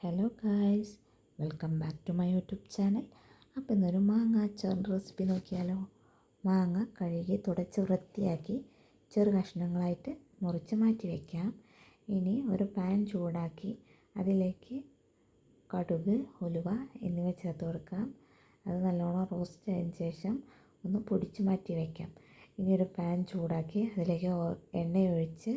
Hello guys, welcome back to my YouTube channel. അപ്പോൾ ഇന്നൊരു മാങ്ങ അച്ചാറിൻ്റെ റെസിപ്പി നോക്കിയാലോ. മാങ്ങ കഴുകി തുടച്ച് വൃത്തിയാക്കി ചെറു കഷ്ണങ്ങളായിട്ട് മുറിച്ച് മാറ്റി വയ്ക്കാം. ഇനി ഒരു പാൻ ചൂടാക്കി അതിലേക്ക് കടുക്, ഉലുവ എന്നിവ ചേർത്ത് കൊടുക്കാം. അത് നല്ലോണം റോസ്റ്റ് ആയതിനു ശേഷം ഒന്ന് പൊടിച്ച് മാറ്റി വയ്ക്കാം. ഇനി ഒരു പാൻ ചൂടാക്കി അതിലേക്ക് എണ്ണയൊഴിച്ച്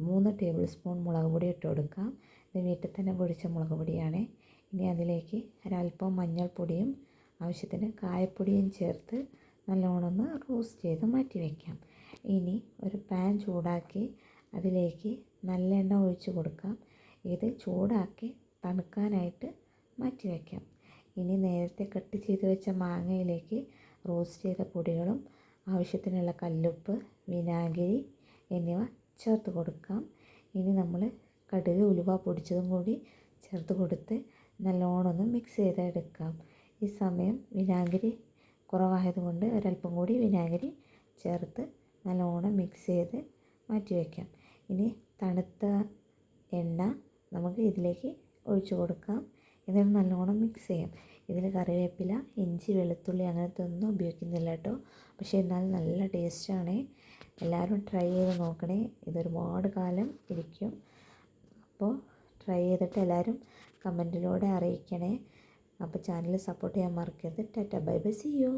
3 ടേബിൾ സ്പൂൺ മുളക് പൊടി ഇട്ട് കൊടുക്കാം. ഇത് വീട്ടിൽ തന്നെ പൊടിച്ച മുളക് പൊടിയാണ്. ഇനി അതിലേക്ക് ഒരല്പം മഞ്ഞൾപ്പൊടിയും ആവശ്യത്തിന് കായപ്പൊടിയും ചേർത്ത് നല്ലോണം ഒന്ന് റോസ്റ്റ് ചെയ്ത് മാറ്റി വയ്ക്കാം. ഇനി ഒരു പാൻ ചൂടാക്കി അതിലേക്ക് നല്ലെണ്ണ ഒഴിച്ച് കൊടുക്കാം. ഇത് ചൂടാക്കി തണുക്കാനായിട്ട് മാറ്റി വയ്ക്കാം. ഇനി നേരത്തെ കട്ട് ചെയ്ത് വെച്ച മാങ്ങയിലേക്ക് റോസ്റ്റ് ചെയ്ത പൊടികളും ആവശ്യത്തിനുള്ള കല്ലുപ്പ്, വിനാഗിരി എന്നിവ ചേർത്ത് കൊടുക്കാം. ഇനി നമ്മൾ കടുക്, ഉലുവ പൊടിച്ചതും കൂടി ചേർത്ത് കൊടുത്ത് നല്ലോണം ഒന്ന് മിക്സ് ചെയ്തെടുക്കാം. ഈ സമയം വിനാഗിരി കുറവായതുകൊണ്ട് ഒരല്പം കൂടി വിനാഗിരി ചേർത്ത് നല്ലോണം മിക്സ് ചെയ്ത് മാറ്റി വയ്ക്കാം. ഇനി തണുത്ത എണ്ണ നമുക്ക് ഇതിലേക്ക് ഒഴിച്ചു കൊടുക്കാം. എന്നിട്ട് നല്ലോണം മിക്സ് ചെയ്യാം. ഇതിൽ കറിവേപ്പില, ഇഞ്ചി, വെളുത്തുള്ളി അങ്ങനത്തെ ഒന്നും ഉപയോഗിക്കുന്നില്ല കേട്ടോ. പക്ഷേ എന്നാലും നല്ല ടേസ്റ്റാണ്. എല്ലാവരും ട്രൈ ചെയ്ത് നോക്കണേ. ഇതൊരുപാട് കാലം ഇരിക്കും. അപ്പോൾ ട്രൈ ചെയ്തിട്ട് എല്ലാവരും കമൻറ്റിലൂടെ അറിയിക്കണേ. അപ്പോൾ ചാനൽ സപ്പോർട്ട് ചെയ്യാൻ മറക്കരുത്. Tata, bye bye, see U.